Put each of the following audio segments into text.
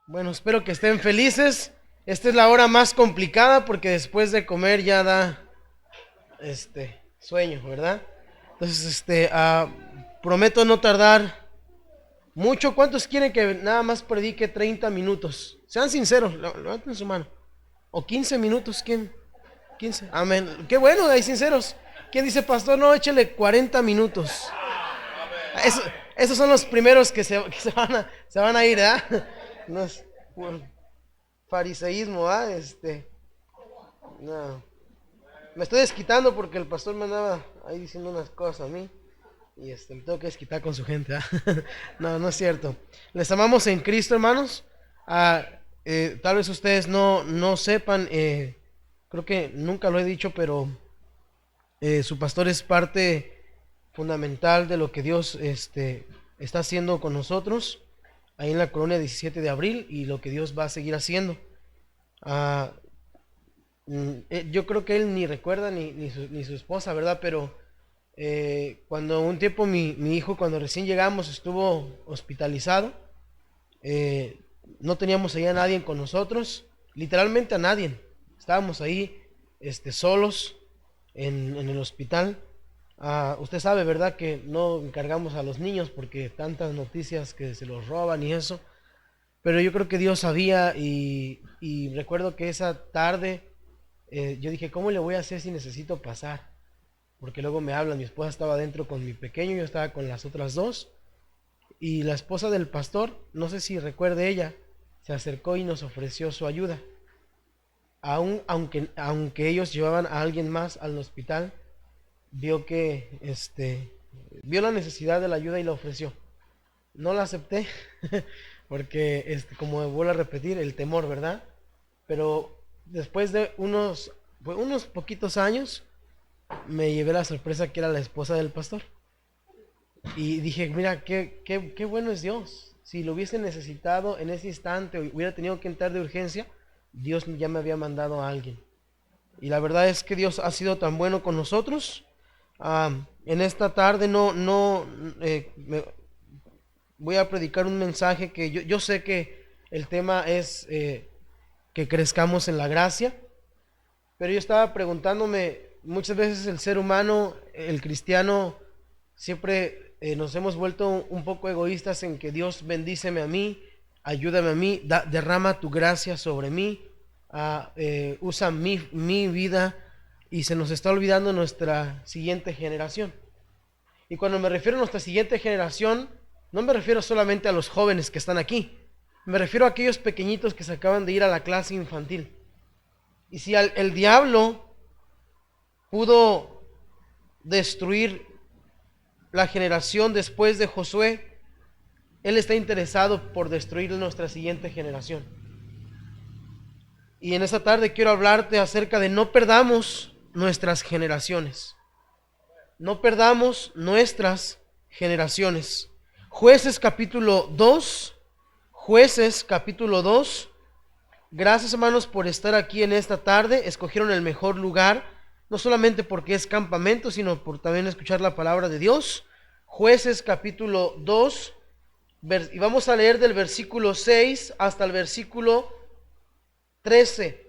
Bueno, espero que estén felices. Esta es la hora más complicada porque después de comer ya da sueño, ¿verdad? Entonces, prometo no tardar mucho. ¿Cuántos quieren que nada más predique 30 minutos? Sean sinceros, levanten su mano. O 15 minutos, ¿quién? 15. Amén. Qué bueno, hay sinceros. ¿Quién dice, pastor? No, échele 40 minutos. Eso- Esos son los primeros que se van a ir, ¿verdad? No es por fariseísmo, ¿ah? No. Me estoy desquitando porque el pastor me andaba ahí diciendo unas cosas a mí. Y me tengo que desquitar con su gente, ¿ah? No, no es cierto. Les amamos en Cristo, hermanos. Ah, Tal vez ustedes no sepan, creo que nunca lo he dicho, pero su pastor es parte fundamental de lo que Dios está haciendo con nosotros ahí en la colonia 17 de abril y lo que Dios va a seguir haciendo. Ah, yo creo que él ni recuerda ni su esposa, ¿verdad? Pero cuando un tiempo mi hijo, cuando recién llegamos, estuvo hospitalizado, eh, no teníamos ahí a nadie con nosotros, literalmente a nadie. Estábamos ahí solos en el hospital. Usted sabe, ¿verdad? Que no encargamos a los niños porque tantas noticias que se los roban y eso. Pero yo creo que Dios sabía y recuerdo que esa tarde yo dije, ¿cómo le voy a hacer si necesito pasar? Porque luego me hablan, mi esposa estaba dentro con mi pequeño, yo estaba con las otras dos. Y la esposa del pastor, no sé si recuerde ella, se acercó y nos ofreció su ayuda. Aunque ellos llevaban a alguien más al hospital, vio que vio la necesidad de la ayuda y la ofreció. No la acepté porque como vuelvo a repetir, el temor, ¿verdad? Pero después de unos poquitos años me llevé la sorpresa que era la esposa del pastor. Y dije, mira, qué bueno es Dios. Si lo hubiese necesitado en ese instante, hubiera tenido que entrar de urgencia, Dios ya me había mandado a alguien. Y la verdad es que Dios ha sido tan bueno con nosotros. En esta tarde voy a predicar un mensaje que yo sé que el tema es que crezcamos en la gracia, pero yo estaba preguntándome, muchas veces el ser humano, el cristiano, siempre nos hemos vuelto un poco egoístas en que Dios bendíceme a mí, ayúdame a mí, derrama tu gracia sobre mí, usa mi vida y se nos está olvidando nuestra siguiente generación. Y cuando me refiero a nuestra siguiente generación, no me refiero solamente a los jóvenes que están aquí, me refiero a aquellos pequeñitos que se acaban de ir a la clase infantil. Y si el diablo pudo destruir la generación después de Josué, él está interesado por destruir nuestra siguiente generación. Y en esta tarde quiero hablarte acerca de no perdamos nuestras generaciones. No perdamos nuestras generaciones. Jueces capítulo 2. Jueces capítulo 2. Gracias, hermanos, por estar aquí en esta tarde. Escogieron el mejor lugar, no solamente porque es campamento, sino por también escuchar la palabra de Dios. Jueces capítulo 2, y vamos a leer del versículo 6 hasta el versículo 13.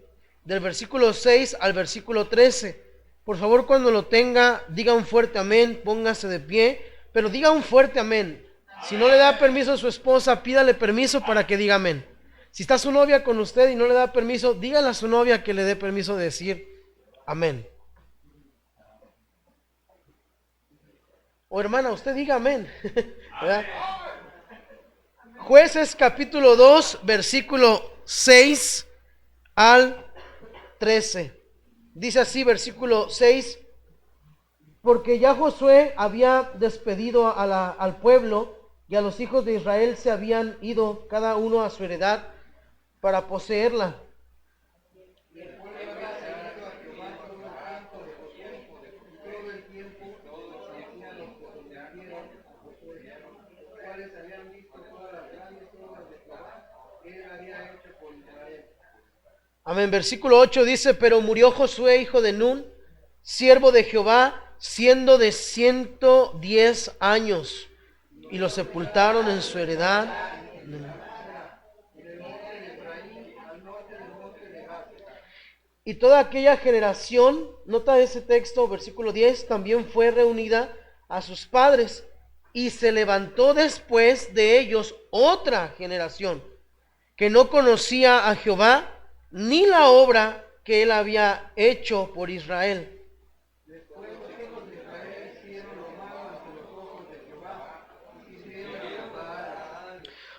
Del versículo 6 al versículo 13. Por favor, cuando lo tenga, diga un fuerte amén, póngase de pie, pero diga un fuerte amén. Si no le da permiso a su esposa, pídale permiso para que diga amén. Si está su novia con usted y no le da permiso, dígale a su novia que le dé permiso de decir amén. O hermana, usted diga amén. ¿Verdad? Jueces capítulo 2, versículo 6 al 13. Dice así, versículo 6: porque ya Josué había despedido al pueblo y a los hijos de Israel se habían ido cada uno a su heredad para poseerla. Amén. Versículo 8 dice, pero murió Josué, hijo de Nun, siervo de Jehová, siendo de 110 años, y lo sepultaron en su heredad. y toda aquella generación, nota ese texto, versículo 10, también fue reunida a sus padres, y se levantó después de ellos otra generación que no conocía a Jehová ni la obra que él había hecho por Israel.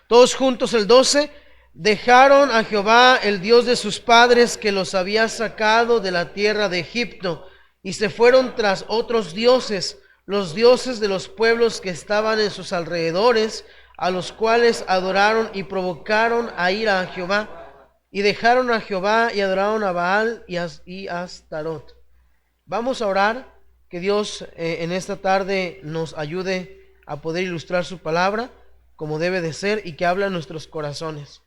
Todos juntos el 12. Dejaron a Jehová, el Dios de sus padres, que los había sacado de la tierra de Egipto, y se fueron tras otros dioses, los dioses de los pueblos que estaban en sus alrededores, a los cuales adoraron y provocaron a ira a Jehová, y dejaron a Jehová y adoraron a Baal y a Astarot. Vamos a orar que Dios en esta tarde nos ayude a poder ilustrar su palabra como debe de ser y que habla en nuestros corazones.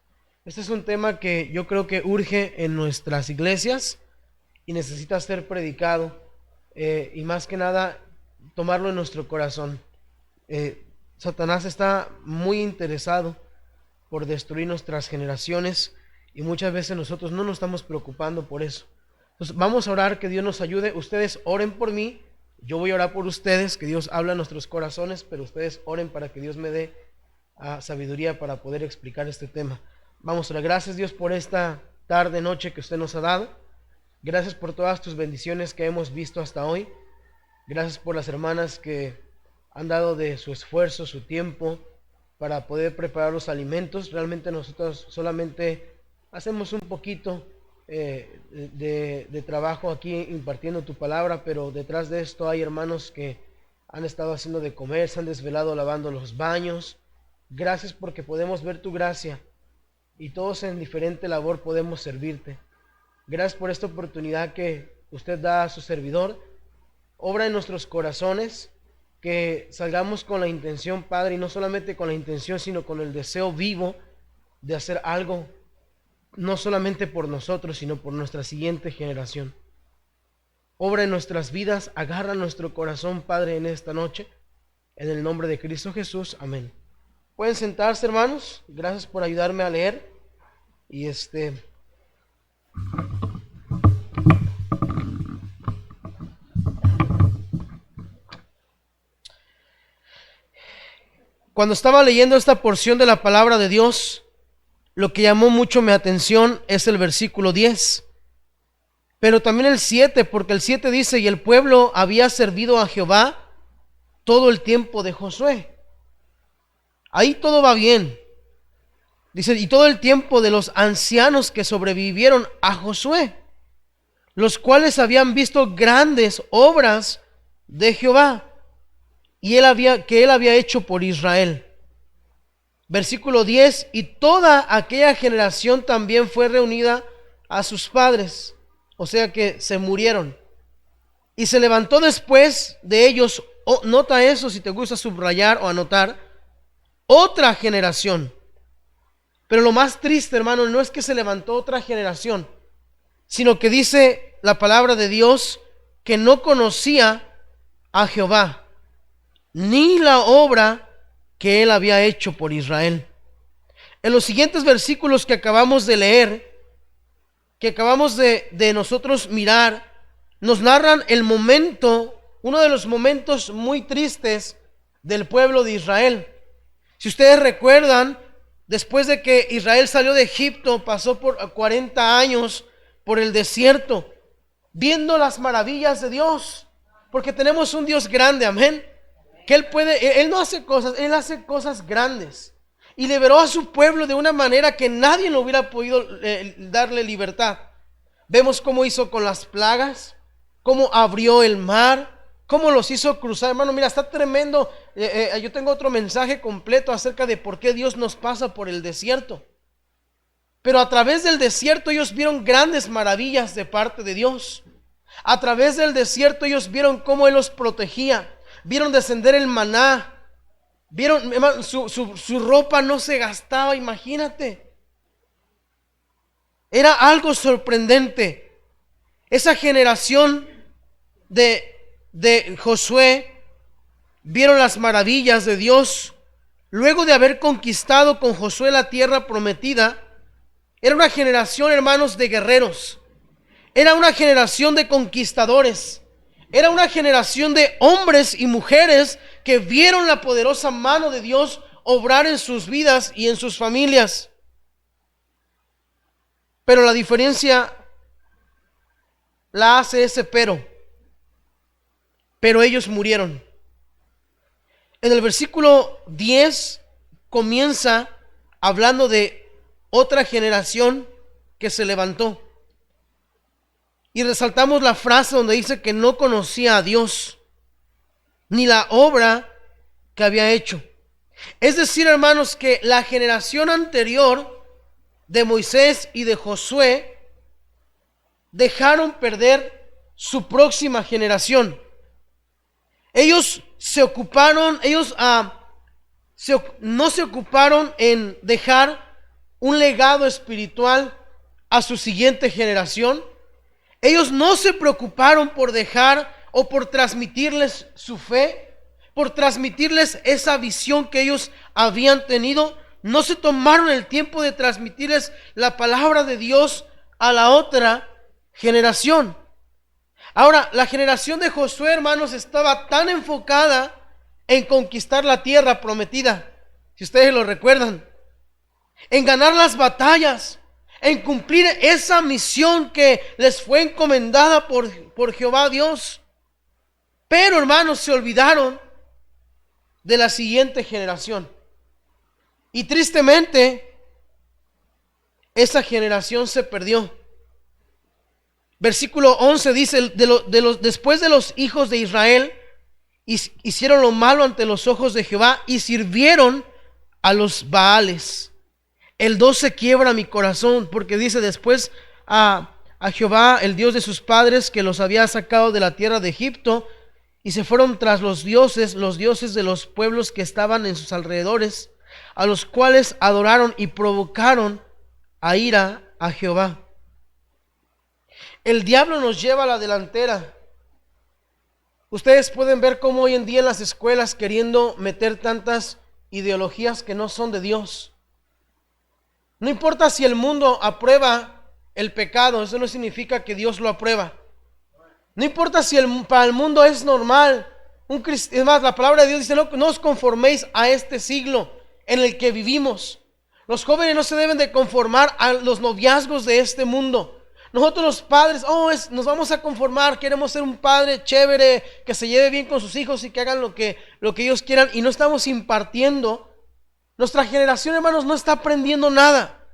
Este es un tema que yo creo que urge en nuestras iglesias y necesita ser predicado, y más que nada tomarlo en nuestro corazón. Satanás está muy interesado por destruir nuestras generaciones y muchas veces nosotros no nos estamos preocupando por eso. Entonces vamos a orar que Dios nos ayude. Ustedes oren por mí, yo voy a orar por ustedes, que Dios habla en nuestros corazones, pero ustedes oren para que Dios me dé sabiduría para poder explicar este tema. Vamos a dar gracias, Dios, por esta tarde, noche que usted nos ha dado. Gracias por todas tus bendiciones que hemos visto hasta hoy. Gracias por las hermanas que han dado de su esfuerzo, su tiempo para poder preparar los alimentos. Realmente nosotros solamente hacemos un poquito de trabajo aquí impartiendo tu palabra, pero detrás de esto hay hermanos que han estado haciendo de comer, se han desvelado lavando los baños. Gracias porque podemos ver tu gracia y todos en diferente labor podemos servirte. Gracias por esta oportunidad que usted da a su servidor. Obra en nuestros corazones, que salgamos con la intención, Padre, y no solamente con la intención, sino con el deseo vivo de hacer algo, no solamente por nosotros, sino por nuestra siguiente generación. Obra en nuestras vidas, agarra nuestro corazón, Padre, en esta noche, en el nombre de Cristo Jesús, amén. Pueden sentarse, hermanos. Gracias por ayudarme a leer. Y cuando estaba leyendo esta porción de la palabra de Dios, lo que llamó mucho mi atención es el versículo 10. Pero también el 7, porque el 7 dice: y el pueblo había servido a Jehová todo el tiempo de Josué. Ahí todo va bien. Dice, y todo el tiempo de los ancianos que sobrevivieron a Josué, los cuales habían visto grandes obras de Jehová y que él había hecho por Israel. Versículo 10, y toda aquella generación también fue reunida a sus padres, o sea que se murieron. Y se levantó después de ellos, nota eso si te gusta subrayar o anotar, otra generación. Pero lo más triste, hermano, no es que se levantó otra generación, sino que dice la palabra de Dios que no conocía a Jehová, ni la obra que él había hecho por Israel. En los siguientes versículos que acabamos de leer, que acabamos de nosotros mirar, nos narran el momento, uno de los momentos muy tristes del pueblo de Israel. Si ustedes recuerdan, después de que Israel salió de Egipto, pasó por 40 años por el desierto, viendo las maravillas de Dios, porque tenemos un Dios grande, amén, que Él no hace cosas, Él hace cosas grandes, y liberó a su pueblo de una manera que nadie lo hubiera podido darle libertad. Vemos cómo hizo con las plagas, cómo abrió el mar, cómo los hizo cruzar. Hermano, mira, está tremendo. Yo tengo otro mensaje completo acerca de por qué Dios nos pasa por el desierto. Pero a través del desierto ellos vieron grandes maravillas de parte de Dios. A través del desierto ellos vieron cómo Él los protegía. Vieron descender el maná. Vieron, hermano, su ropa no se gastaba, imagínate. Era algo sorprendente. Esa generación de Josué vieron las maravillas de Dios. Luego de haber conquistado con Josué la tierra prometida, era una generación, hermanos, de guerreros. Era una generación de conquistadores. Era una generación de hombres y mujeres que vieron la poderosa mano de Dios obrar en sus vidas y en sus familias. Pero la diferencia la hace ese pero. Pero ellos murieron. En el versículo 10 comienza hablando de otra generación que se levantó. Y resaltamos la frase donde dice que no conocía a Dios, ni la obra que había hecho. Es decir, hermanos, que la generación anterior de Moisés y de Josué dejaron perder su próxima generación. Ellos se ocuparon, no se ocuparon en dejar un legado espiritual a su siguiente generación. Ellos no se preocuparon por dejar o por transmitirles su fe, por transmitirles esa visión que ellos habían tenido. No se tomaron el tiempo de transmitirles la palabra de Dios a la otra generación. Ahora, la generación de Josué, hermanos, estaba tan enfocada en conquistar la tierra prometida, si ustedes lo recuerdan, en ganar las batallas, en cumplir esa misión que les fue encomendada por Jehová Dios. Pero, hermanos, se olvidaron de la siguiente generación. Y tristemente, esa generación se perdió. Versículo 11 dice, después de los hijos de Israel, hicieron lo malo ante los ojos de Jehová y sirvieron a los Baales. El 12 quiebra mi corazón, porque dice, después a Jehová, el Dios de sus padres, que los había sacado de la tierra de Egipto, y se fueron tras los dioses de los pueblos que estaban en sus alrededores, a los cuales adoraron y provocaron a ira a Jehová. El diablo nos lleva a la delantera. Ustedes pueden ver cómo hoy en día en las escuelas queriendo meter tantas ideologías que no son de Dios. No importa si el mundo aprueba el pecado, eso no significa que Dios lo aprueba. No importa si para el mundo es normal. Es más, la palabra de Dios dice, no os conforméis a este siglo en el que vivimos. Los jóvenes no se deben de conformar a los noviazgos de este mundo. Nosotros los padres, nos vamos a conformar, queremos ser un padre chévere, que se lleve bien con sus hijos y que hagan lo que ellos quieran, y no estamos impartiendo. Nuestra generación, hermanos, no está aprendiendo nada,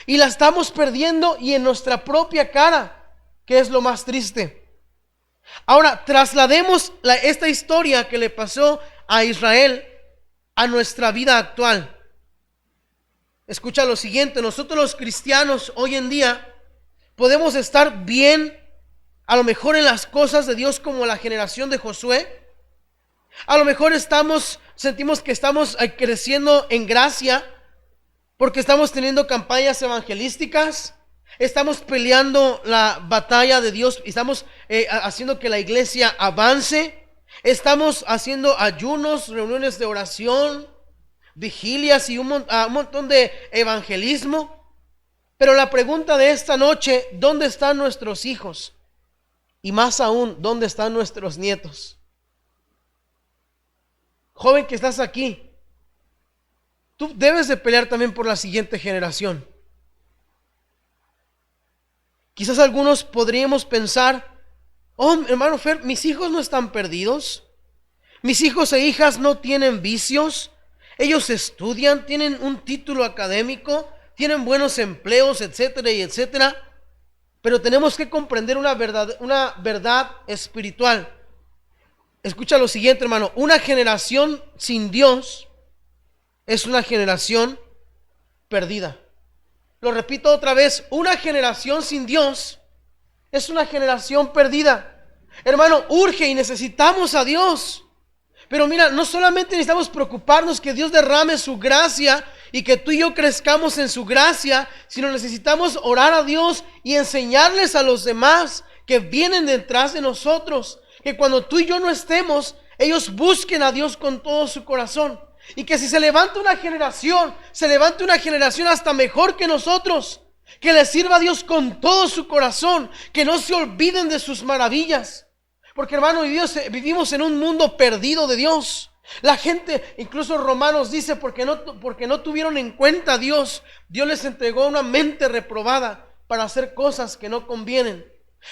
y la estamos perdiendo, y en nuestra propia cara, que es lo más triste. Ahora, traslademos esta historia que le pasó a Israel a nuestra vida actual. Escucha lo siguiente, nosotros los cristianos hoy en día podemos estar bien, a lo mejor en las cosas de Dios como la generación de Josué. A lo mejor sentimos que estamos creciendo en gracia porque estamos teniendo campañas evangelísticas, estamos peleando la batalla de Dios, estamos haciendo que la iglesia avance, estamos haciendo ayunos, reuniones de oración, vigilias y un montón de evangelismo. Pero la pregunta de esta noche, ¿dónde están nuestros hijos? Y más aún, ¿dónde están nuestros nietos? Joven que estás aquí, tú debes de pelear también por la siguiente generación. Quizás algunos podríamos pensar, hermano Fer, mis hijos no están perdidos. Mis hijos e hijas no tienen vicios. Ellos estudian, tienen un título académico, tienen buenos empleos, etcétera y etcétera. Pero tenemos que comprender una verdad espiritual. Escucha lo siguiente, hermano. Una generación sin Dios es una generación perdida. Lo repito otra vez, una generación sin Dios es una generación perdida. Hermano, urge y necesitamos a Dios. Pero mira, no solamente necesitamos preocuparnos que Dios derrame su gracia y que tú y yo crezcamos en su gracia, sino necesitamos orar a Dios y enseñarles a los demás que vienen detrás de nosotros, que cuando tú y yo no estemos, ellos busquen a Dios con todo su corazón, y que si se levanta una generación hasta mejor que nosotros, Que le sirva a Dios con todo su corazón, que no se olviden de sus maravillas. Porque hermano, vivimos en un mundo perdido de Dios. La gente, incluso Romanos dice, porque no tuvieron en cuenta a Dios, Dios les entregó una mente reprobada para hacer cosas que no convienen.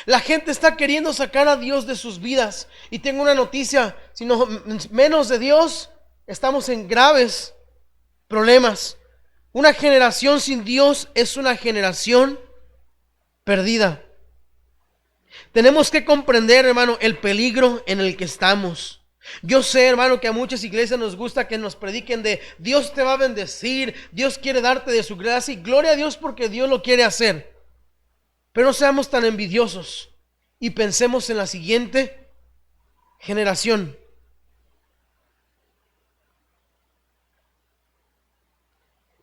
La gente está queriendo sacar a Dios de sus vidas. Y tengo una noticia, si no menos de Dios, estamos en graves problemas. Una generación sin Dios es una generación perdida. Tenemos que comprender, hermano, el peligro en el que estamos. Yo sé, hermano, que a muchas iglesias nos gusta que nos prediquen de Dios te va a bendecir, Dios quiere darte de su gracia, y gloria a Dios porque Dios lo quiere hacer. Pero no seamos tan envidiosos y pensemos en la siguiente generación.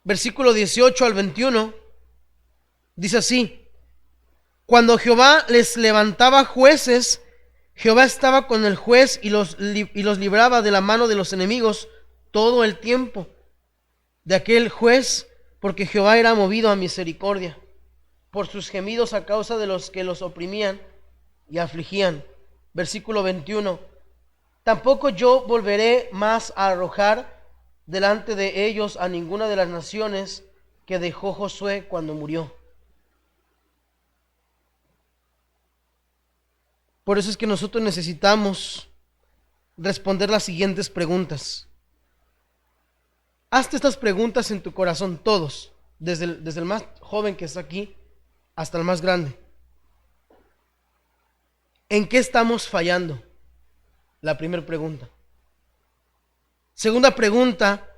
Versículo 18 al 21 dice así: cuando Jehová les levantaba jueces, Jehová estaba con el juez y los libraba de la mano de los enemigos todo el tiempo de aquel juez, porque Jehová era movido a misericordia por sus gemidos a causa de los que los oprimían y afligían. Versículo 21: tampoco yo volveré más a arrojar delante de ellos a ninguna de las naciones que dejó Josué cuando murió. Por eso es que nosotros necesitamos responder las siguientes preguntas. Hazte estas preguntas en tu corazón, todos, desde el más joven que está aquí hasta el más grande. ¿En qué estamos fallando? La primera pregunta. Segunda pregunta: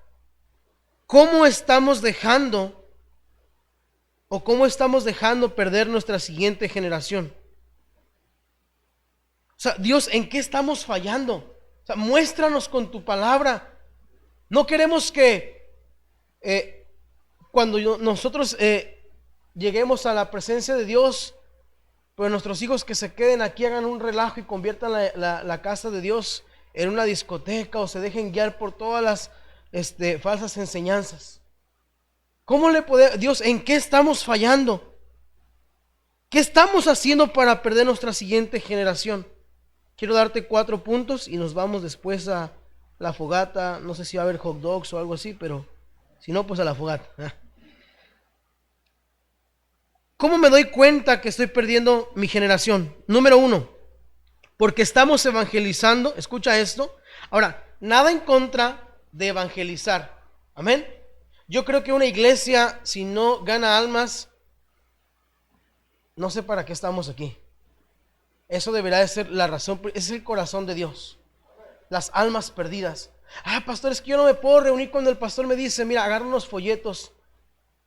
¿cómo estamos dejando perder nuestra siguiente generación? O sea, Dios, ¿en qué estamos fallando? O sea, muéstranos con tu palabra. No queremos que cuando nosotros lleguemos a la presencia de Dios, pues nuestros hijos que se queden aquí hagan un relajo y conviertan la casa de Dios en una discoteca, o se dejen guiar por todas las falsas enseñanzas. ¿Cómo le podemos, Dios, en qué estamos fallando? ¿Qué estamos haciendo para perder nuestra siguiente generación? Quiero darte 4 puntos y nos vamos después a la fogata. No sé si va a haber hot dogs o algo así, pero si no, pues a la fogata. ¿Cómo me doy cuenta que estoy perdiendo mi generación? Número 1, porque estamos evangelizando. Escucha esto. Ahora, nada en contra de evangelizar. Amén. Yo creo que una iglesia, si no gana almas, no sé para qué estamos aquí. Eso deberá de ser la razón, es el corazón de Dios. Las almas perdidas. Pastor, es que yo no me puedo reunir cuando el pastor me dice, mira, agarra unos folletos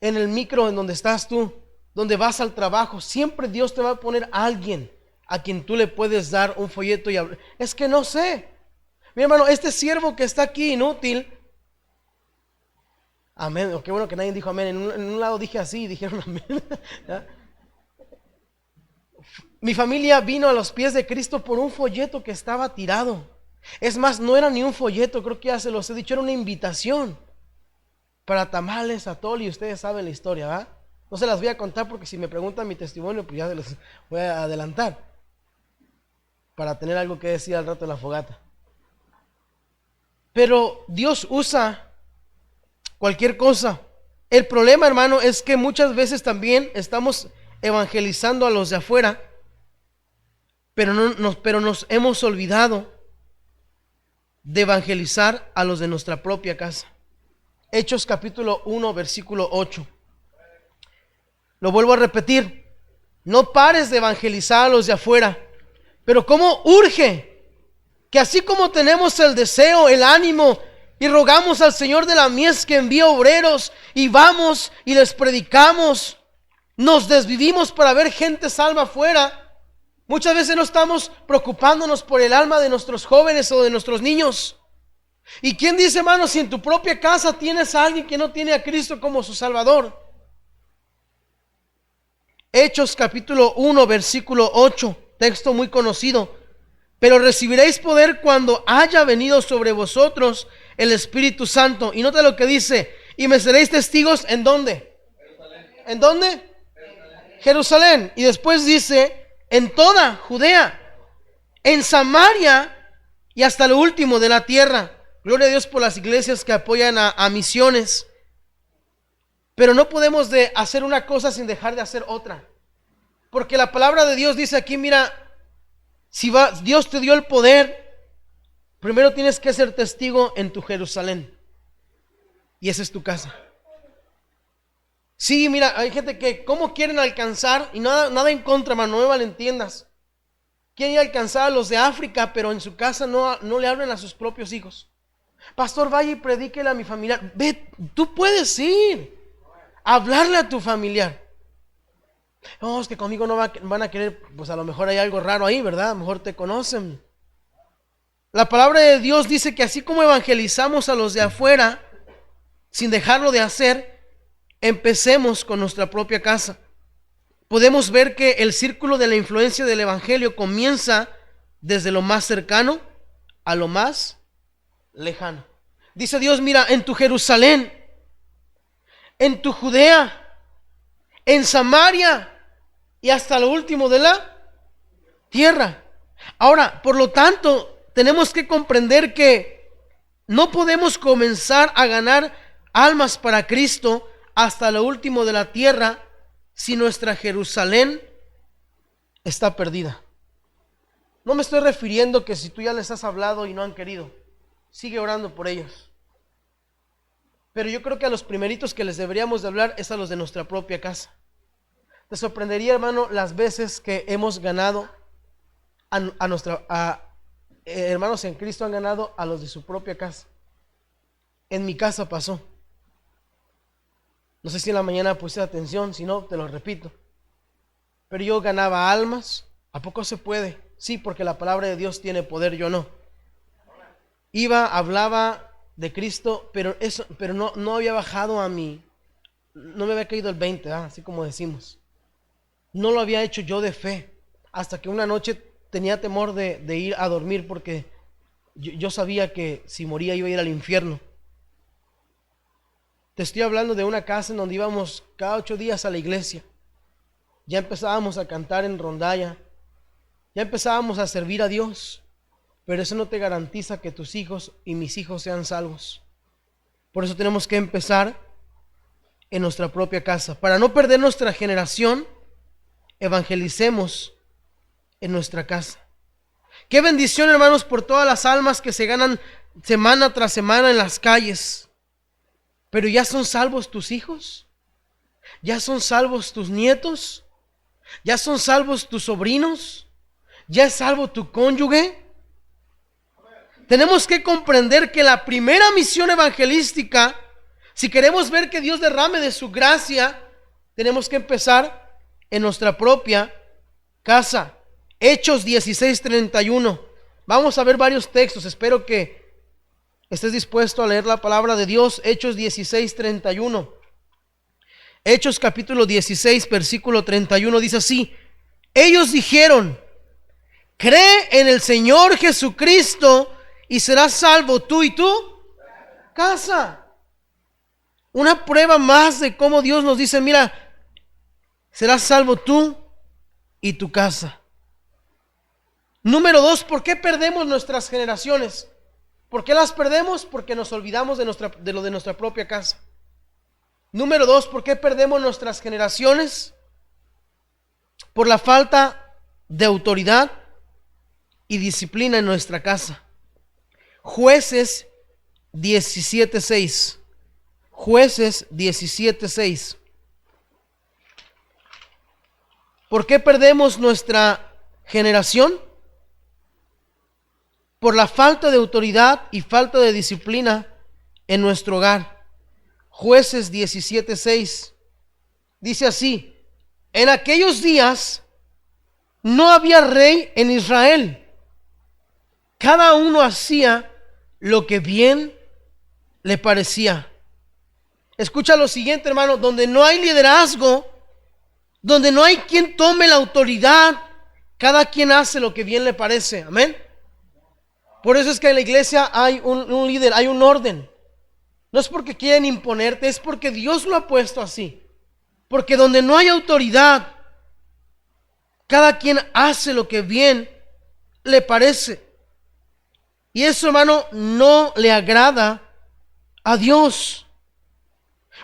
en el micro en donde estás tú, donde vas al trabajo. Siempre Dios te va a poner a alguien a quien tú le puedes dar un folleto y hablar. Es que no sé. Mi hermano, este siervo que está aquí inútil. Amén. Qué bueno que nadie dijo amén. En un lado dije así, dijeron amén. ¿Ya? Mi familia vino a los pies de Cristo por un folleto que estaba tirado. Es más, no era ni un folleto, creo que ya se los he dicho, era una invitación para tamales, atole, y ustedes saben la historia, ¿verdad? No se las voy a contar porque si me preguntan mi testimonio, pues ya se los voy a adelantar para tener algo que decir al rato de la fogata. Pero Dios usa cualquier cosa. El problema, hermano, es que muchas veces también estamos evangelizando a los de afuera, pero nos hemos olvidado de evangelizar a los de nuestra propia casa. Hechos capítulo 1 versículo 8. Lo vuelvo a repetir: no pares de evangelizar a los de afuera. Pero cómo urge que así como tenemos el deseo, el ánimo, y rogamos al Señor de la mies que envíe obreros, y vamos y les predicamos, nos desvivimos para ver gente salva afuera, muchas veces no estamos preocupándonos por el alma de nuestros jóvenes o de nuestros niños. ¿Y quién dice, hermano, si en tu propia casa tienes a alguien que no tiene a Cristo como su Salvador? Hechos capítulo 1 versículo 8, texto muy conocido. Pero recibiréis poder cuando haya venido sobre vosotros el Espíritu Santo. Y nota lo que dice: y me seréis testigos, ¿en dónde? ¿En dónde? Jerusalén. Y después dice, en toda Judea, en Samaria y hasta lo último de la tierra. Gloria a Dios por las iglesias que apoyan a misiones. Pero no podemos hacer una cosa sin dejar de hacer otra. Porque la palabra de Dios dice aquí, mira, si Dios te dio el poder, primero tienes que ser testigo en tu Jerusalén. Y esa es tu casa. Sí, mira, hay gente que cómo quieren alcanzar, y nada en contra, hermano, no me malentiendas. Quieren ir a alcanzar a los de África, pero en su casa no le hablan a sus propios hijos. Pastor, vaya y predíquele a mi familiar. Ve, tú puedes ir a hablarle a tu familiar. No, es que conmigo no van a querer, pues a lo mejor hay algo raro ahí, ¿verdad? A lo mejor te conocen. La palabra de Dios dice que así como evangelizamos a los de afuera, sin dejarlo de hacer, empecemos con nuestra propia casa. Podemos ver que el círculo de la influencia del evangelio comienza desde lo más cercano a lo más lejano. Dice Dios, mira, en tu Jerusalén, en tu Judea, en Samaria y hasta lo último de la tierra. Ahora, por lo tanto, tenemos que comprender que no podemos comenzar a ganar almas para Cristo hasta lo último de la tierra si nuestra Jerusalén está perdida. No me estoy refiriendo que si tú ya les has hablado y no han querido, sigue orando por ellos. Pero yo creo que a los primeritos que les deberíamos de hablar es a los de nuestra propia casa. Te sorprendería, hermano, las veces que hemos ganado hermanos en Cristo han ganado a los de su propia casa. En mi casa pasó. No sé si en la mañana puse atención, si no, te lo repito. Pero yo ganaba almas. ¿A poco se puede? Sí, porque la palabra de Dios tiene poder, yo no. Hablaba de Cristo, pero no había bajado a mí. No me había caído el 20, así como decimos. No lo había hecho yo de fe. Hasta que una noche tenía temor de ir a dormir porque yo sabía que si moría iba a ir al infierno. Te estoy hablando de una casa en donde íbamos cada 8 días a la iglesia. Ya empezábamos a cantar en rondalla. Ya empezábamos a servir a Dios. Pero eso no te garantiza que tus hijos y mis hijos sean salvos. Por eso tenemos que empezar en nuestra propia casa. Para no perder nuestra generación, evangelicemos en nuestra casa. Qué bendición, hermanos, por todas las almas que se ganan semana tras semana en las calles. Pero ¿ya son salvos tus hijos? ¿Ya son salvos tus nietos? ¿Ya son salvos tus sobrinos? ¿Ya es salvo tu cónyuge? Tenemos que comprender que la primera misión evangelística, si queremos ver que Dios derrame de su gracia, tenemos que empezar en nuestra propia casa. Hechos 16:31. Vamos a ver varios textos. Espero que estés dispuesto a leer la palabra de Dios. Hechos 16:31. Hechos capítulo 16, versículo 31 dice así: ellos dijeron, cree en el Señor Jesucristo y serás salvo tú y tu casa. Una prueba más de cómo Dios nos dice, mira, serás salvo tú y tu casa. Número 2, ¿por qué perdemos nuestras generaciones? ¿Por qué las perdemos? Porque nos olvidamos de lo de nuestra propia casa. Número 2, ¿por qué perdemos nuestras generaciones? Por la falta de autoridad y disciplina en nuestra casa. Jueces 17:6. Jueces 17:6. ¿Por qué perdemos nuestra generación? Por la falta de autoridad y falta de disciplina en nuestro hogar. Jueces 17:6 dice así: en aquellos días no había rey en Israel. Cada uno hacía lo que bien le parecía. Escucha lo siguiente, hermano: donde no hay liderazgo, donde no hay quien tome la autoridad, cada quien hace lo que bien le parece. Amén. Por eso es que en la iglesia hay un líder, hay un orden. No es porque quieren imponerte, es porque Dios lo ha puesto así. Porque donde no hay autoridad, Cada quien hace lo que bien le parece. Y eso, hermano, no le agrada a Dios.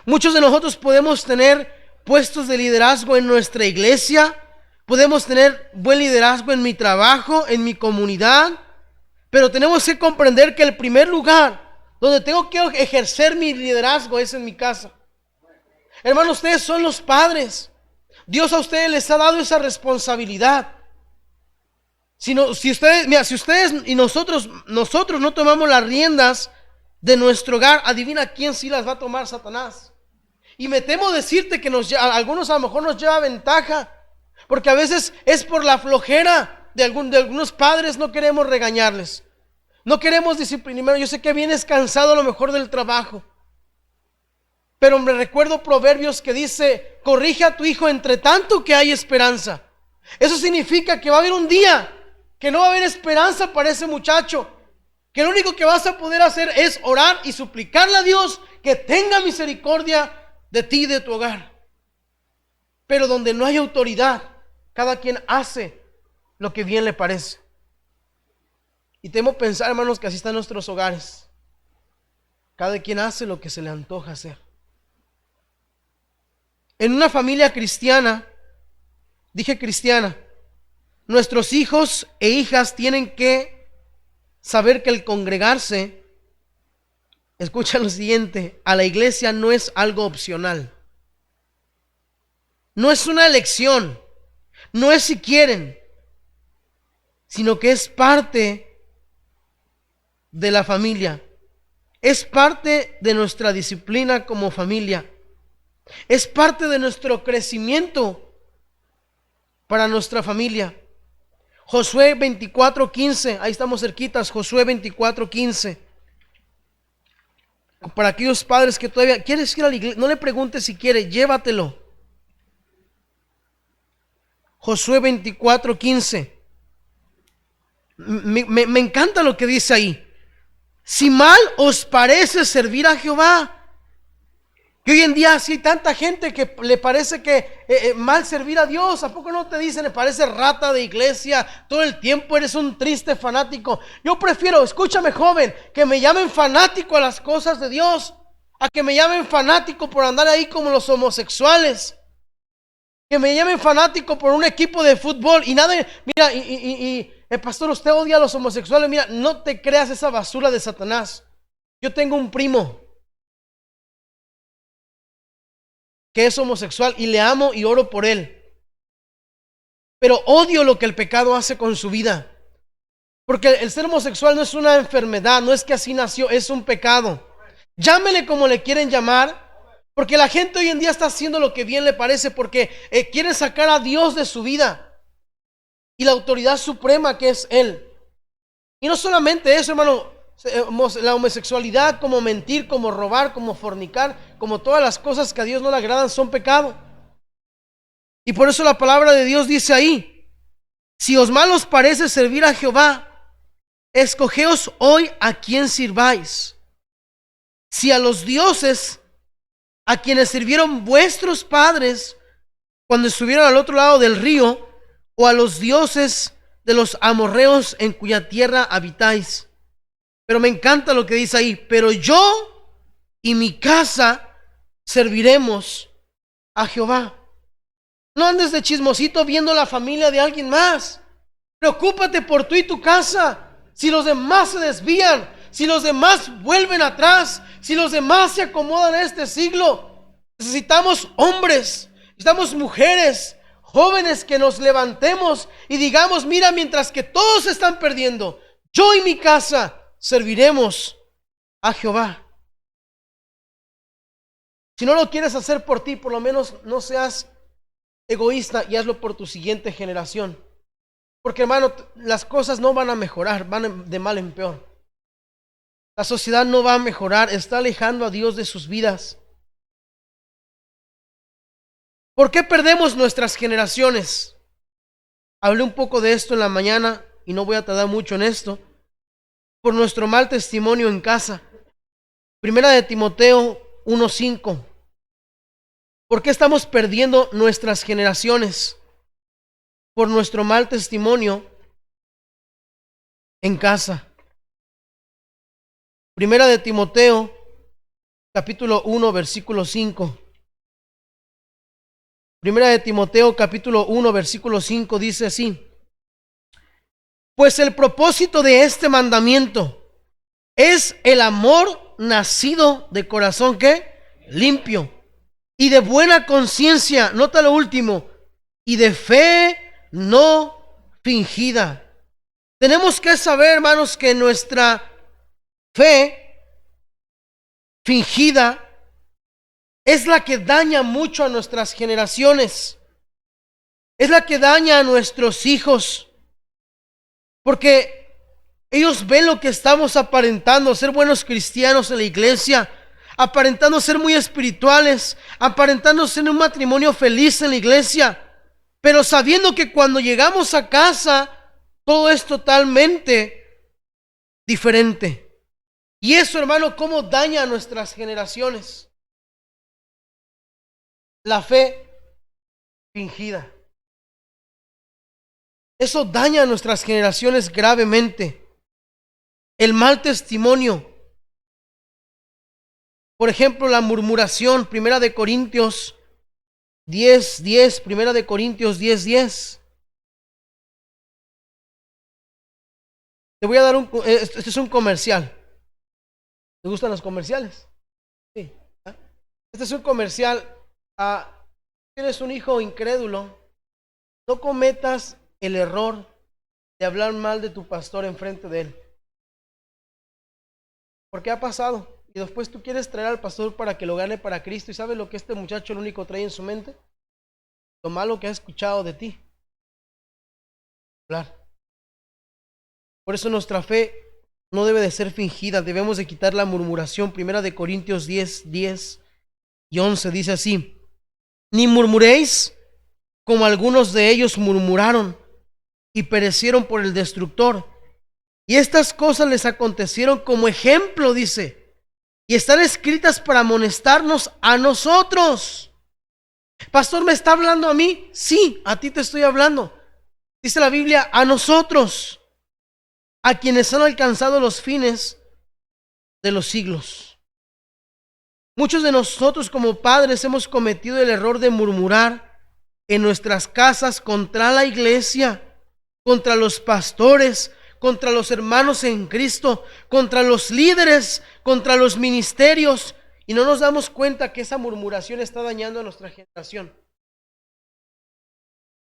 Muchos de nosotros podemos tener puestos de liderazgo en nuestra iglesia, podemos tener buen liderazgo en mi trabajo, en mi comunidad, pero tenemos que comprender que el primer lugar donde tengo que ejercer mi liderazgo es en mi casa. Hermanos, ustedes son los padres. Dios a ustedes les ha dado esa responsabilidad. Si ustedes y nosotros no tomamos las riendas de nuestro hogar, adivina quién sí las va a tomar: Satanás. Y me temo decirte que algunos a lo mejor nos lleva ventaja, porque a veces es por la flojera de algunos padres. No queremos regañarles, no queremos disciplinar. Yo sé que vienes cansado a lo mejor del trabajo, pero me recuerdo Proverbios que dice: corrige a tu hijo entre tanto que hay esperanza. Eso significa que va a haber un día que no va a haber esperanza para ese muchacho, que lo único que vas a poder hacer es orar y suplicarle a Dios que tenga misericordia de ti y de tu hogar. Pero donde no hay autoridad, cada quien hace lo que bien le parece. Y temo pensar, hermanos, que así están nuestros hogares. Cada quien hace lo que se le antoja hacer. En una familia cristiana, dije cristiana, nuestros hijos e hijas tienen que saber que el congregarse, escucha lo siguiente, a la iglesia no es algo opcional. No es una elección, no es si quieren, sino que es parte de la familia. Es parte de nuestra disciplina como familia. Es parte de nuestro crecimiento para nuestra familia. Josué 24:15, ahí estamos cerquitas, Josué 24:15. Para aquellos padres que todavía quieres ir a la iglesia, no le preguntes si quiere, llévatelo. Josué 24:15. Me encanta lo que dice ahí. Si mal os parece servir a Jehová. Que hoy en día sí hay tanta gente que le parece que mal servir a Dios. ¿A poco no te dicen, me parece rata de iglesia, todo el tiempo eres un triste fanático? Yo prefiero, escúchame joven, que me llamen fanático a las cosas de Dios, a que me llamen fanático por andar ahí como los homosexuales, que me llamen fanático por un equipo de fútbol y nada. Mira, el pastor, usted odia a los homosexuales. Mira, no te creas esa basura de Satanás. Yo tengo un primo que es homosexual y le amo y oro por él, pero odio lo que el pecado hace con su vida, porque el ser homosexual no es una enfermedad, no es que así nació, es un pecado. Llámele como le quieren llamar, porque la gente hoy en día está haciendo lo que bien le parece, porque quieren sacar a Dios de su vida y la autoridad suprema que es Él. Y no solamente eso, hermano, la homosexualidad, como mentir, como robar, como fornicar, como todas las cosas que a Dios no le agradan, son pecado. Y por eso la palabra de Dios dice ahí: si os mal os parece servir a Jehová, escogeos hoy a quién sirváis, si a los dioses a quienes sirvieron vuestros padres cuando estuvieron al otro lado del río, o a los dioses de los amorreos en cuya tierra habitáis. Pero me encanta lo que dice ahí: pero yo y mi casa serviremos a Jehová. No andes de chismosito viendo la familia de alguien más. Preocúpate por tú y tu casa. Si los demás se desvían, si los demás vuelven atrás, si los demás se acomodan a este siglo, necesitamos hombres, necesitamos mujeres, jóvenes que nos levantemos y digamos: mira, mientras que todos se están perdiendo, yo y mi casa serviremos a Jehová. Si no lo quieres hacer por ti, por lo menos no seas egoísta y hazlo por tu siguiente generación. Porque, hermano, las cosas no van a mejorar, van de mal en peor. La sociedad no va a mejorar, está alejando a Dios de sus vidas. ¿Por qué perdemos nuestras generaciones? Hablé un poco de esto en la mañana y no voy a tardar mucho en esto. Por nuestro mal testimonio en casa. Primera de Timoteo 1:5. ¿Por qué estamos perdiendo nuestras generaciones? por nuestro mal testimonio en casa. Primera de Timoteo, capítulo 1, versículo 5. Primera de Timoteo, capítulo 1, versículo 5 dice así: pues el propósito de este mandamiento es el amor nacido de corazón, ¿qué? Limpio, y de buena conciencia, nota lo último, y de fe no fingida. Tenemos que saber, hermanos, que nuestra fe fingida es la que daña mucho a nuestras generaciones, es la que daña a nuestros hijos, porque ellos ven lo que estamos aparentando, ser buenos cristianos en la iglesia, aparentando ser muy espirituales, aparentando ser un matrimonio feliz en la iglesia, pero sabiendo que cuando llegamos a casa todo es totalmente diferente. Y eso, hermano, ¿cómo daña a nuestras generaciones? La fe fingida. Eso daña a nuestras generaciones gravemente. El mal testimonio. Por ejemplo, la murmuración, Primera de Corintios 10:10, Primera de Corintios 10:10. Te voy a dar este es un comercial. ¿Te gustan los comerciales? Sí. Este es un comercial. Tienes un hijo incrédulo, no cometas el error de hablar mal de tu pastor enfrente de él. Porque ha pasado. Y después tú quieres traer al pastor para que lo gane para Cristo. ¿Y sabes lo que este muchacho lo único trae en su mente? Lo malo que ha escuchado de ti. Hablar. Por eso nuestra fe no debe de ser fingida. Debemos de quitar la murmuración. Primera de Corintios 10:10 y 11 dice así: ni murmuréis como algunos de ellos murmuraron y perecieron por el destructor. Y estas cosas les acontecieron como ejemplo, dice, y están escritas para amonestarnos a nosotros. Pastor, ¿me está hablando a mí? Sí, a ti te estoy hablando. Dice la Biblia, a nosotros, a quienes han alcanzado los fines de los siglos. Muchos de nosotros como padres hemos cometido el error de murmurar en nuestras casas contra la iglesia, contra los pastores, contra los hermanos en Cristo, contra los líderes, contra los ministerios, y no nos damos cuenta que esa murmuración está dañando a nuestra generación.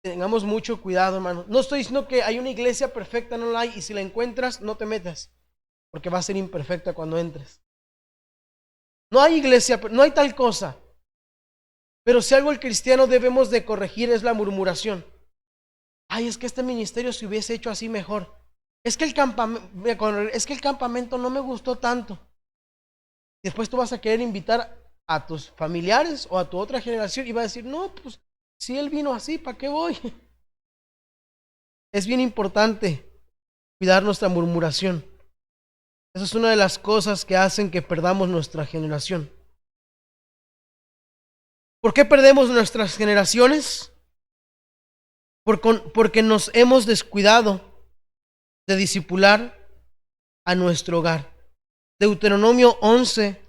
Tengamos mucho cuidado, hermano. No estoy diciendo que hay una iglesia perfecta, no la hay, y si la encuentras, no te metas, porque va a ser imperfecta cuando entres. No hay iglesia, no hay tal cosa. Pero si algo el cristiano debemos de corregir es la murmuración. Ay, es que este ministerio se hubiese hecho así mejor. Es que el campamento no me gustó tanto. Después tú vas a querer invitar a tus familiares o a tu otra generación y vas a decir, no, pues si él vino así, ¿para qué voy? Es bien importante cuidar nuestra murmuración. Esa es una de las cosas que hacen que perdamos nuestra generación. ¿Por qué perdemos nuestras generaciones? Porque nos hemos descuidado de discipular a nuestro hogar. Deuteronomio 11,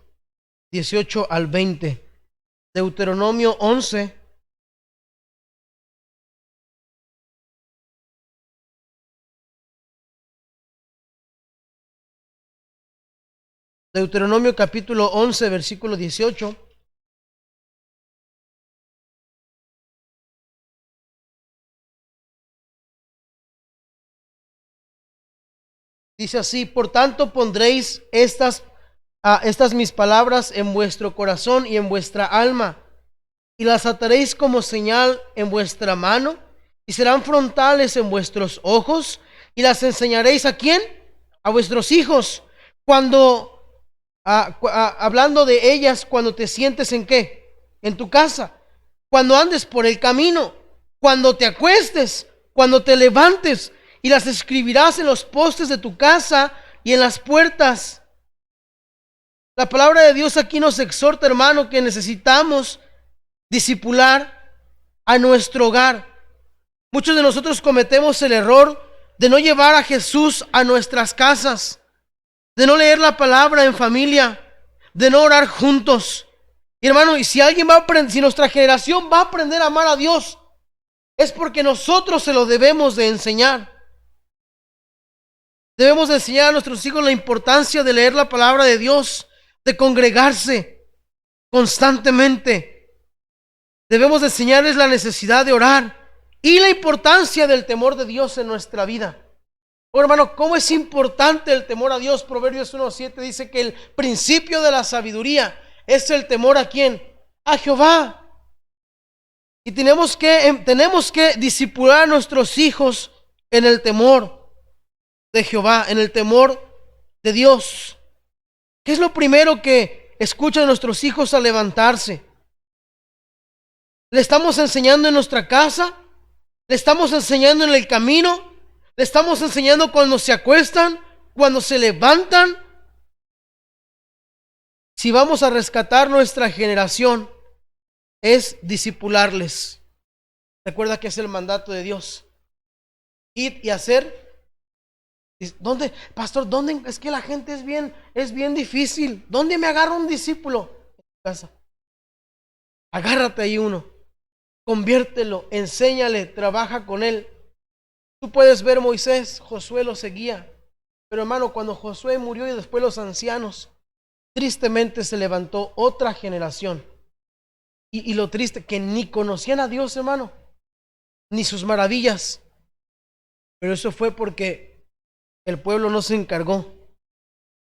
18 al 20. Deuteronomio 11. Deuteronomio capítulo 11, versículo 18. Dice así: por tanto pondréis estas mis palabras en vuestro corazón y en vuestra alma, y las ataréis como señal en vuestra mano, y serán frontales en vuestros ojos, y las enseñaréis ¿a quién? A vuestros hijos, cuando, hablando de ellas, cuando te sientes ¿en qué? En tu casa, cuando andes por el camino, cuando te acuestes, cuando te levantes, y las escribirás en los postes de tu casa y en las puertas. La palabra de Dios aquí nos exhorta, hermano, que necesitamos discipular a nuestro hogar. Muchos de nosotros cometemos el error de no llevar a Jesús a nuestras casas, de no leer la palabra en familia, de no orar juntos. Y hermano, y si alguien va a aprender, si nuestra generación va a aprender a amar a Dios, es porque nosotros se lo debemos de enseñar. Debemos de enseñar a nuestros hijos la importancia de leer la palabra de Dios, de congregarse constantemente. Debemos de enseñarles la necesidad de orar y la importancia del temor de Dios en nuestra vida. Oh, hermano, ¿cómo es importante el temor a Dios? Proverbios 1:7 dice que el principio de la sabiduría es el temor ¿a quién? A Jehová. Y tenemos que discipular a nuestros hijos en el temor de Jehová, en el temor de Dios. ¿Qué es lo primero que escuchan nuestros hijos al levantarse? ¿Le estamos enseñando en nuestra casa? ¿Le estamos enseñando en el camino? ¿Le estamos enseñando cuando se acuestan? ¿Cuando se levantan? Si vamos a rescatar nuestra generación, es discipularles. Recuerda que es el mandato de Dios. Ir y hacer. ¿Dónde, pastor? ¿Dónde? Es que la gente es bien difícil. ¿Dónde me agarro un discípulo? En tu casa. Agárrate ahí uno. Conviértelo, enséñale, trabaja con él. Tú puedes ver Moisés, Josué lo seguía. Pero hermano, cuando Josué murió y después los ancianos, tristemente se levantó otra generación. Y lo triste, que ni conocían a Dios, hermano, ni sus maravillas. Pero eso fue porque el pueblo no se encargó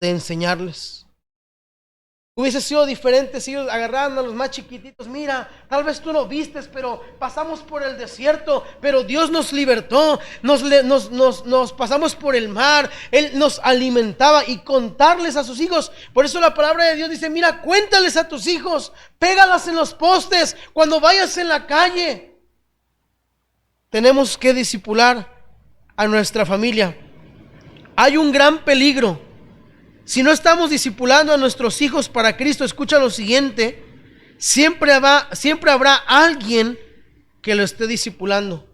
de enseñarles. Hubiese sido diferente si ellos agarraran a los más chiquititos. Mira, tal vez tú no vistes, pero pasamos por el desierto, pero Dios nos libertó, nos pasamos por el mar, Él nos alimentaba, y contarles a sus hijos. Por eso la palabra de Dios dice, mira, cuéntales a tus hijos, pégalas en los postes cuando vayas en la calle. Tenemos que discipular a nuestra familia. Hay un gran peligro. Si no estamos discipulando a nuestros hijos para Cristo, escucha lo siguiente: siempre habrá alguien que lo esté discipulando.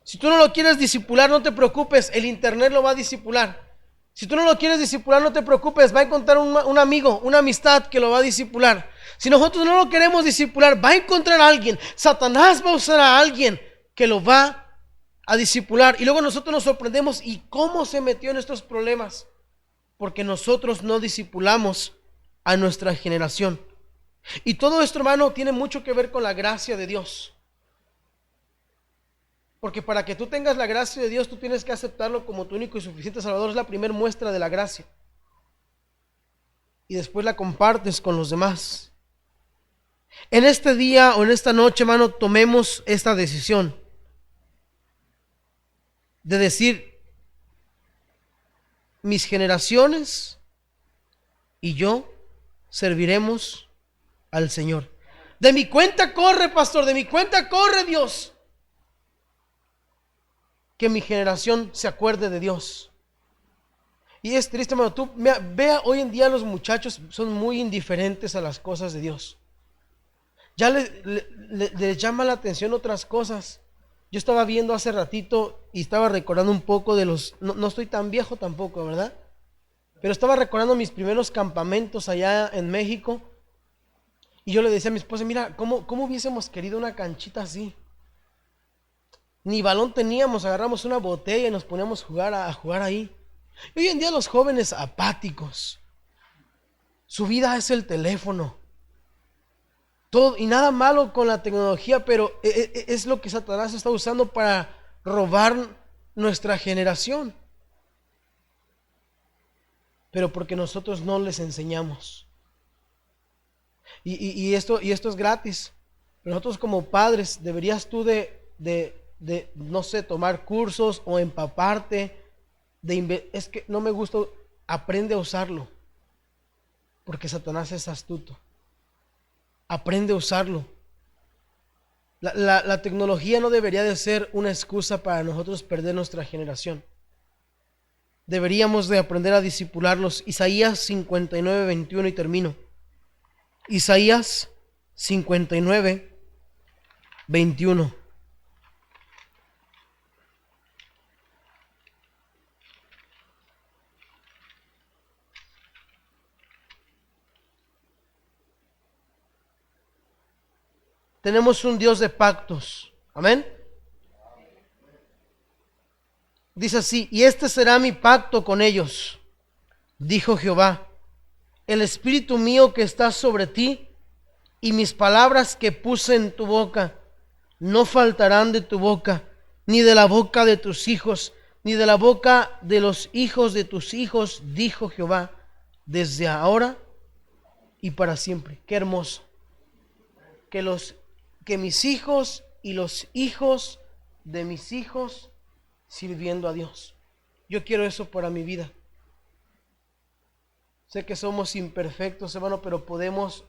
Si tú no lo quieres discipular, no te preocupes, el internet lo va a discipular. Si tú no lo quieres discipular, no te preocupes, va a encontrar un amigo, una amistad que lo va a discipular. Si nosotros no lo queremos discipular, va a encontrar a alguien. Satanás va a usar a alguien que lo va a discipular. Y luego nosotros nos sorprendemos, ¿y cómo se metió en estos problemas? Porque nosotros no discipulamos a nuestra generación. Y todo esto, hermano, tiene mucho que ver con la gracia de Dios. Porque para que tú tengas la gracia de Dios, tú tienes que aceptarlo como tu único y suficiente Salvador. Es la primera muestra de la gracia. Y después la compartes con los demás. En este día o en esta noche, hermano, tomemos esta decisión de decir: mis generaciones y yo serviremos al Señor. De mi cuenta corre, pastor, de mi cuenta corre, Dios, que mi generación se acuerde de Dios. Y es triste, hermano, tú vea, hoy en día los muchachos son muy indiferentes a las cosas de Dios. Ya les llama la atención otras cosas. Yo estaba viendo hace ratito y estaba recordando un poco de los... No estoy tan viejo tampoco, ¿verdad? Pero estaba recordando mis primeros campamentos allá en México. Y yo le decía a mi esposa, mira, ¿cómo hubiésemos querido una canchita así? Ni balón teníamos, agarramos una botella y nos poníamos a jugar ahí. Y hoy en día los jóvenes apáticos, su vida es el teléfono. Todo, y nada malo con la tecnología, pero es lo que Satanás está usando para robar nuestra generación. Pero porque nosotros no les enseñamos. Y esto es gratis. Pero nosotros como padres deberías tú no sé, tomar cursos o empaparte. Es que no me gusta, aprende a usarlo. Porque Satanás es astuto. Aprende a usarlo. La tecnología no debería de ser una excusa para nosotros perder nuestra generación. Deberíamos de aprender a discipularlos. Isaías 59, 21 y termino. Isaías 59, 21. tenemos un Dios de pactos. Amén. Dice así: y este será mi pacto con ellos, dijo Jehová, el espíritu mío que está sobre ti y mis palabras que puse en tu boca no faltarán de tu boca, ni de la boca de tus hijos, ni de la boca de los hijos de tus hijos, dijo Jehová, desde ahora y para siempre. Qué hermoso. Que mis hijos y los hijos de mis hijos sirviendo a Dios. Yo quiero eso para mi vida. Sé que somos imperfectos, hermano, pero podemos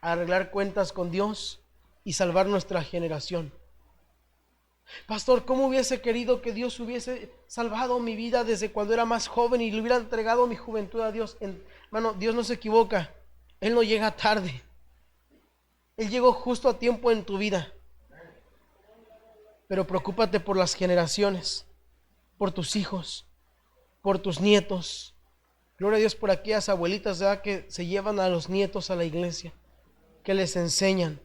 arreglar cuentas con Dios y salvar nuestra generación. Pastor, ¿cómo hubiese querido que Dios hubiese salvado mi vida desde cuando era más joven y le hubiera entregado mi juventud a Dios? Hermano, Dios no se equivoca. Él no llega tarde. Él llegó justo a tiempo en tu vida. Pero preocúpate por las generaciones, por tus hijos, por tus nietos. Gloria a Dios por aquellas abuelitas, ¿verdad?, que se llevan a los nietos a la iglesia, que les enseñan.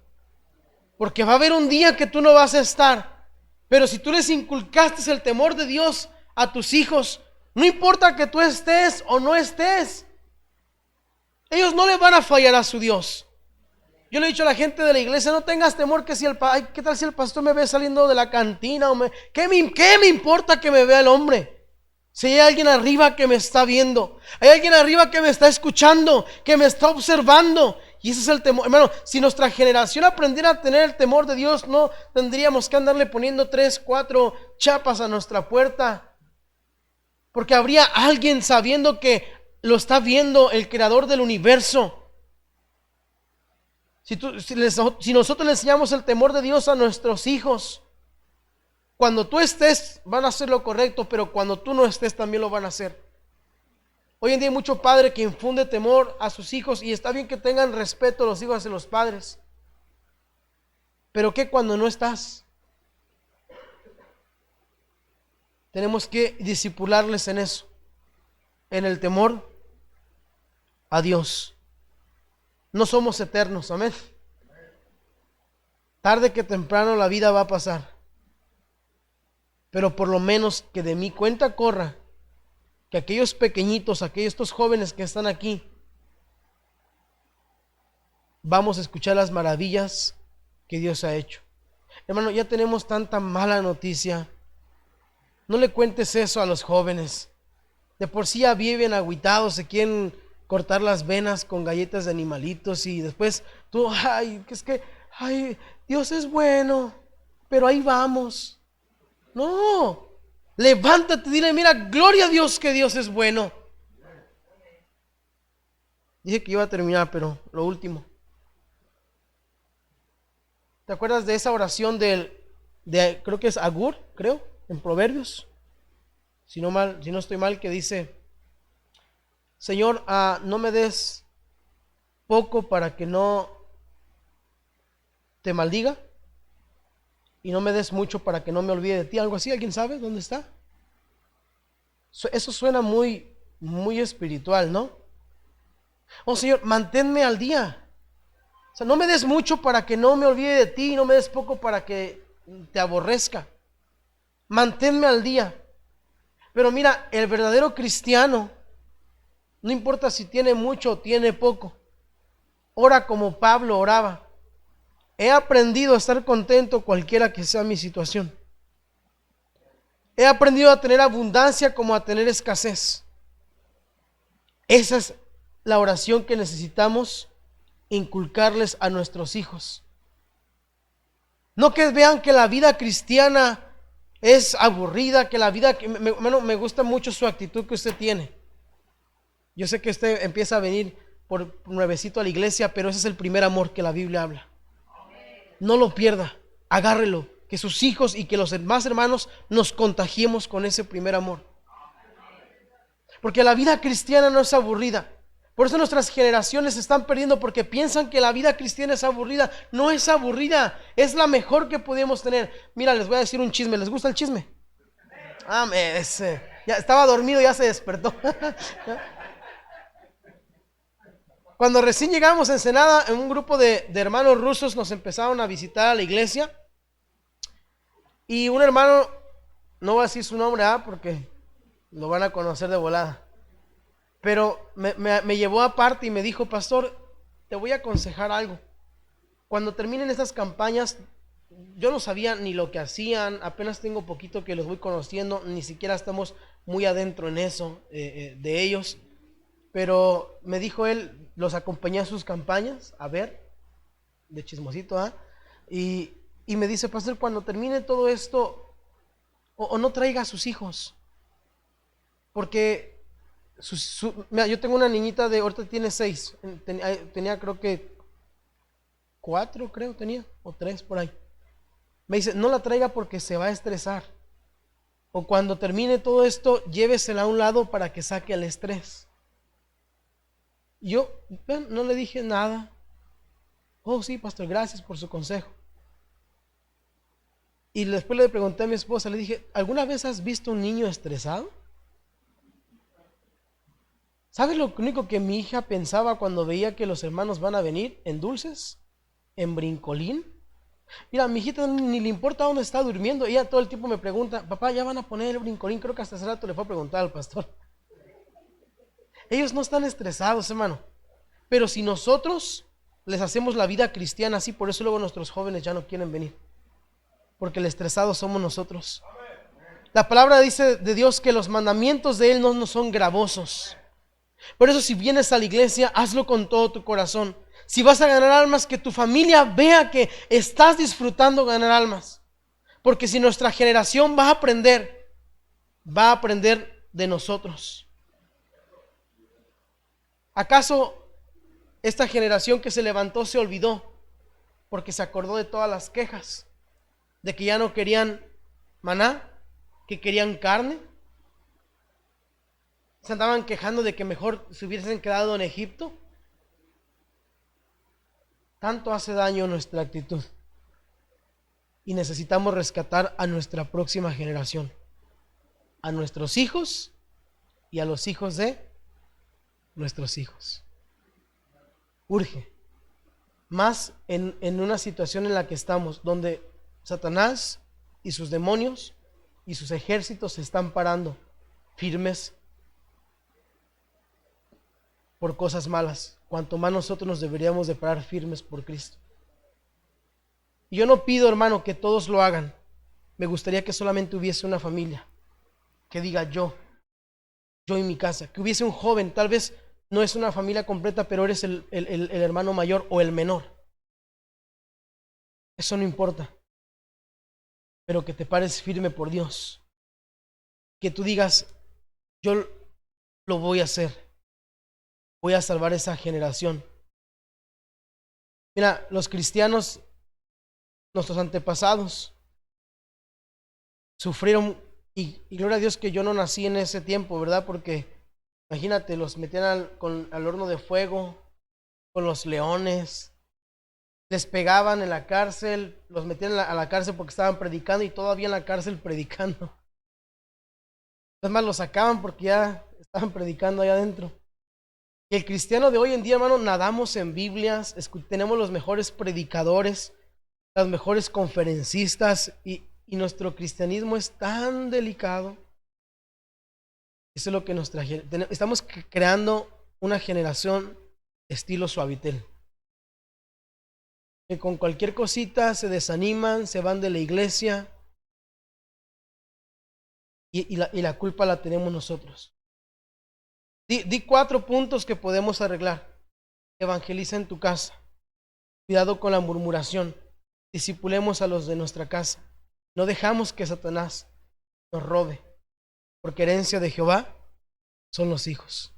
Porque va a haber un día que tú no vas a estar, pero si tú les inculcaste el temor de Dios a tus hijos, no importa que tú estés o no estés, ellos no le van a fallar a su Dios. Yo le he dicho a la gente de la iglesia: no tengas temor que si ¿qué tal si el pastor me ve saliendo de la cantina? ¿Qué me importa que me vea el hombre? Si hay alguien arriba que me está viendo, hay alguien arriba que me está escuchando, que me está observando. Y ese es el temor, hermano. Si nuestra generación aprendiera a tener el temor de Dios, no tendríamos que andarle poniendo 3, 4 chapas a nuestra puerta, porque habría alguien sabiendo que lo está viendo el creador del universo. Si nosotros le enseñamos el temor de Dios a nuestros hijos, cuando tú estés van a hacer lo correcto, pero cuando tú no estés también lo van a hacer. Hoy en día hay mucho padre que infunde temor a sus hijos, y está bien que tengan respeto a los hijos hacia los padres, pero ¿qué cuando no estás? Tenemos que discipularles en eso, en el temor a Dios. No somos eternos, amén. Tarde que temprano la vida va a pasar, pero por lo menos que de mi cuenta corra que aquellos pequeñitos, estos jóvenes que están aquí, vamos a escuchar las maravillas que Dios ha hecho. Hermano, ya tenemos tanta mala noticia. No le cuentes eso a los jóvenes. De por sí ya viven agüitados, se quieren cortar las venas con galletas de animalitos, y después tú, Dios es bueno, pero ahí vamos. No, levántate, dile: mira, gloria a Dios que Dios es bueno. Dije que iba a terminar, pero lo último. ¿Te acuerdas de esa oración creo que es Agur, en Proverbios? Si no estoy mal, que dice: Señor, no me des poco para que no te maldiga, y no me des mucho para que no me olvide de ti. Algo así. ¿Alguien sabe dónde está? Eso suena muy, muy espiritual, ¿no? Oh Señor, manténme al día. O sea, no me des mucho para que no me olvide de ti, y no me des poco para que te aborrezca. Manténme al día. Pero mira, el verdadero cristiano, no importa si tiene mucho o tiene poco, ora como Pablo oraba: he aprendido a estar contento cualquiera que sea mi situación. He aprendido a tener abundancia como a tener escasez. Esa es la oración que necesitamos inculcarles a nuestros hijos. No que vean que la vida cristiana es aburrida, que la vida... me gusta mucho su actitud que usted tiene. Yo sé que usted empieza a venir por nuevecito a la iglesia, pero ese es el primer amor que la Biblia habla. No lo pierda, agárrelo, que sus hijos y que los demás hermanos nos contagiemos con ese primer amor. Porque la vida cristiana no es aburrida. Por eso nuestras generaciones se están perdiendo, porque piensan que la vida cristiana es aburrida. No es aburrida, es la mejor que podemos tener. Mira, les voy a decir un chisme. ¿Les gusta el chisme? Ya estaba dormido, ya se despertó. Cuando recién llegamos a Ensenada, en un grupo de hermanos rusos nos empezaron a visitar a la iglesia. Y un hermano, no voy a decir su nombre, porque lo van a conocer de volada, pero me llevó aparte y me dijo: pastor, te voy a aconsejar algo. Cuando terminen estas campañas, yo no sabía ni lo que hacían, apenas tengo poquito que los voy conociendo, ni siquiera estamos muy adentro en eso de ellos, pero me dijo él, los acompañé a sus campañas, a ver, de chismosito, y me dice: pastor, cuando termine todo esto, o no traiga a sus hijos, porque mira, yo tengo una niñita de, ahorita tiene 6, tenía creo que 4, creo tenía, o 3 por ahí. Me dice: no la traiga porque se va a estresar, o cuando termine todo esto, llévesela a un lado para que saque el estrés. Yo no le dije nada. Oh, sí, pastor, gracias por su consejo. Y después le pregunté a mi esposa, le dije: ¿alguna vez has visto un niño estresado? ¿Sabes lo único que mi hija pensaba cuando veía que los hermanos van a venir? En dulces, en brincolín. Mira, a mi hijita ni le importa dónde está durmiendo. Ella todo el tiempo me pregunta: papá, ¿ya van a poner el brincolín? Creo que hasta hace rato le fue a preguntar al pastor. Ellos no están estresados, hermano. Pero si nosotros les hacemos la vida cristiana así, por eso luego nuestros jóvenes ya no quieren venir, porque el estresado somos nosotros. La palabra dice de Dios que los mandamientos de Él no son gravosos. Por eso, si vienes a la iglesia, hazlo con todo tu corazón. Si vas a ganar almas, que tu familia vea que estás disfrutando ganar almas. Porque si nuestra generación va a aprender de nosotros. ¿Acaso esta generación que se levantó se olvidó? Porque se acordó de todas las quejas, de que ya no querían maná, que querían carne. Se andaban quejando de que mejor se hubiesen quedado en Egipto. Tanto hace daño nuestra actitud. Y necesitamos rescatar a nuestra próxima generación, a nuestros hijos y a los hijos de nuestros hijos. Urge. Más en una situación en la que estamos, donde Satanás y sus demonios y sus ejércitos se están parando firmes por cosas malas, cuanto más nosotros nos deberíamos de parar firmes por Cristo. Y yo no pido, hermano, que todos lo hagan. Me gustaría que solamente hubiese una familia que diga: yo y mi casa. Que hubiese un joven, tal vez no es una familia completa, pero eres el hermano mayor o el menor. Eso no importa. Pero que te pares firme por Dios. Que tú digas: yo lo voy a hacer. Voy a salvar esa generación. Mira, los cristianos, nuestros antepasados, sufrieron, y gloria a Dios que yo no nací en ese tiempo, ¿verdad? Porque imagínate, los metían al horno de fuego, con los leones, les pegaban en la cárcel, los metían a la cárcel porque estaban predicando, y todavía en la cárcel predicando. Además, los sacaban porque ya estaban predicando allá adentro. Y el cristiano de hoy en día, hermano, nadamos en Biblias, tenemos los mejores predicadores, las mejores conferencistas, y nuestro cristianismo es tan delicado. Eso es lo que nos traje. Estamos creando una generación estilo Suavitel, que con cualquier cosita se desaniman, se van de la iglesia, y la culpa la tenemos nosotros. Di 4 puntos que podemos arreglar. Evangeliza en tu casa. Cuidado con la murmuración. Discipulemos a los de nuestra casa. No dejamos que Satanás nos robe, porque herencia de Jehová son los hijos.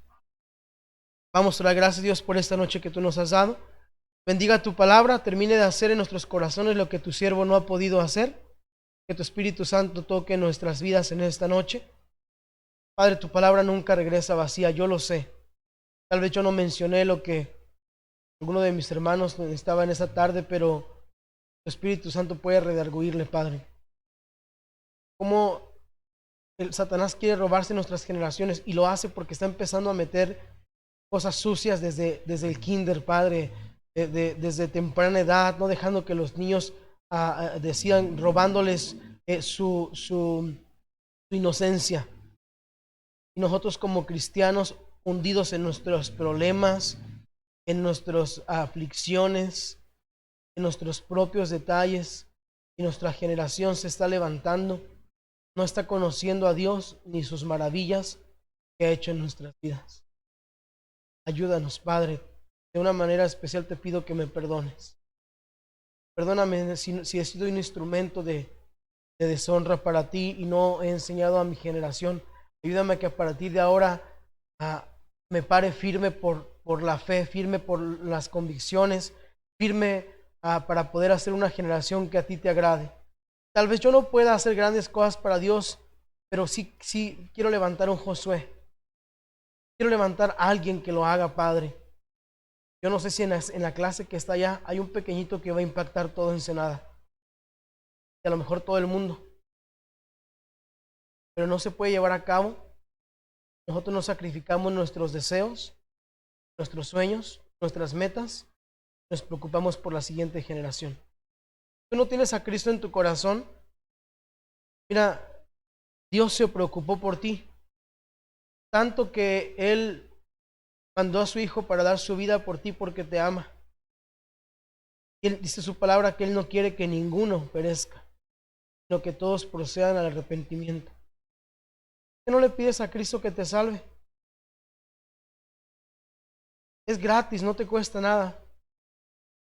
Vamos a dar gracias a Dios por esta noche que tú nos has dado. Bendiga tu palabra, termine de hacer en nuestros corazones lo que tu siervo no ha podido hacer. Que tu Espíritu Santo toque nuestras vidas en esta noche. Padre, tu palabra nunca regresa vacía, yo lo sé. Tal vez yo no mencioné lo que alguno de mis hermanos necesitaba en esa tarde, pero tu Espíritu Santo puede redarguirle, Padre. Como el Satanás quiere robarse nuestras generaciones, y lo hace porque está empezando a meter cosas sucias desde el kinder, Padre, desde temprana edad, no dejando que los niños decían, robándoles su inocencia. Y nosotros como cristianos, hundidos en nuestros problemas, en nuestras aflicciones, en nuestros propios detalles, y nuestra generación se está levantando, no está conociendo a Dios ni sus maravillas que ha hecho en nuestras vidas. Ayúdanos, Padre. De una manera especial te pido que me perdones. Perdóname si he sido un instrumento de deshonra para ti y no he enseñado a mi generación. Ayúdame a que a partir de ahora me pare firme por la fe, firme por las convicciones, firme para poder hacer una generación que a ti te agrade. Tal vez yo no pueda hacer grandes cosas para Dios, pero sí quiero levantar un Josué. Quiero levantar a alguien que lo haga, Padre. Yo no sé si en la clase que está allá hay un pequeñito que va a impactar todo Ensenada. Y a lo mejor todo el mundo. Pero no se puede llevar a cabo. Nosotros nos sacrificamos nuestros deseos, nuestros sueños, nuestras metas. Nos preocupamos por la siguiente generación. Tú no tienes a Cristo en tu corazón. Mira, Dios se preocupó por ti. Tanto que Él mandó a su Hijo para dar su vida por ti porque te ama. Y Él dice su palabra que Él no quiere que ninguno perezca, sino que todos procedan al arrepentimiento. ¿Por qué no le pides a Cristo que te salve? Es gratis, no te cuesta nada.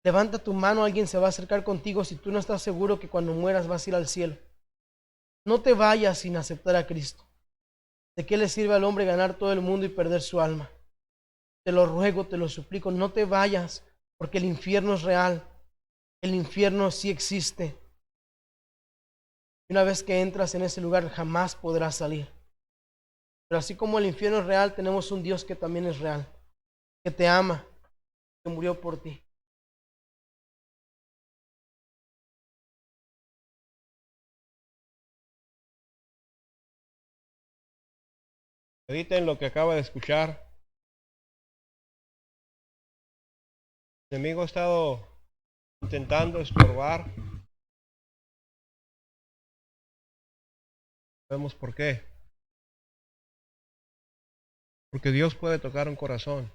Levanta tu mano, alguien se va a acercar contigo si tú no estás seguro que cuando mueras vas a ir al cielo. No te vayas sin aceptar a Cristo. ¿De qué le sirve al hombre ganar todo el mundo y perder su alma? Te lo ruego, te lo suplico, no te vayas, porque el infierno es real. El infierno sí existe. Y una vez que entras en ese lugar jamás podrás salir. Pero así como el infierno es real, tenemos un Dios que también es real, que te ama, que murió por ti. Mediten lo que acaba de escuchar. El enemigo ha estado intentando estorbar. Sabemos por qué. Porque Dios puede tocar un corazón.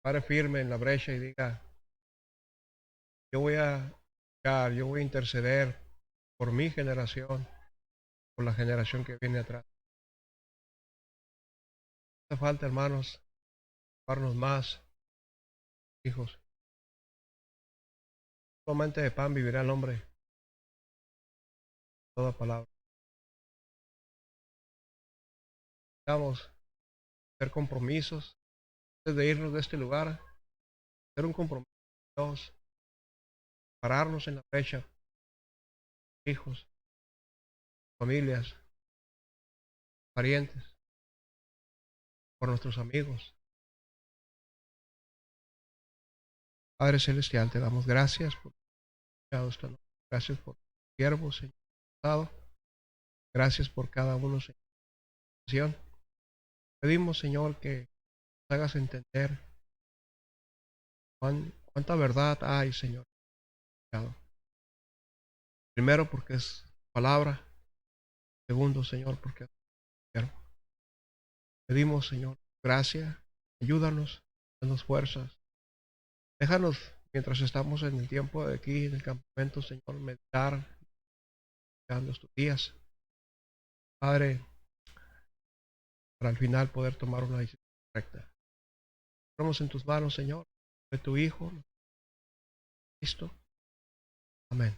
Pare firme en la brecha y diga, yo voy a luchar, yo voy a interceder por mi generación, por la generación que viene atrás. No hace falta, hermanos, darnos más hijos. Solamente de pan vivirá el hombre. Toda palabra. Vamos a hacer compromisos antes de irnos de este lugar. Hacer un compromiso con Dios. Pararnos en la brecha. Hijos, familias, parientes, por nuestros amigos. Padre Celestial, te damos gracias por esta noche. Gracias por tu siervo, Señor. Gracias por cada uno, Señor. Pedimos, Señor, que nos hagas entender cuánta verdad hay, Señor. Primero, porque es palabra. Segundo, Señor, porque es siervo. Pedimos, Señor, gracias. Ayúdanos, danos fuerzas. Déjanos, mientras estamos en el tiempo de aquí, en el campamento, Señor, meditar estos días. Padre, para al final poder tomar una decisión correcta. Ponemos en tus manos, Señor, de tu Hijo, Cristo. Amén.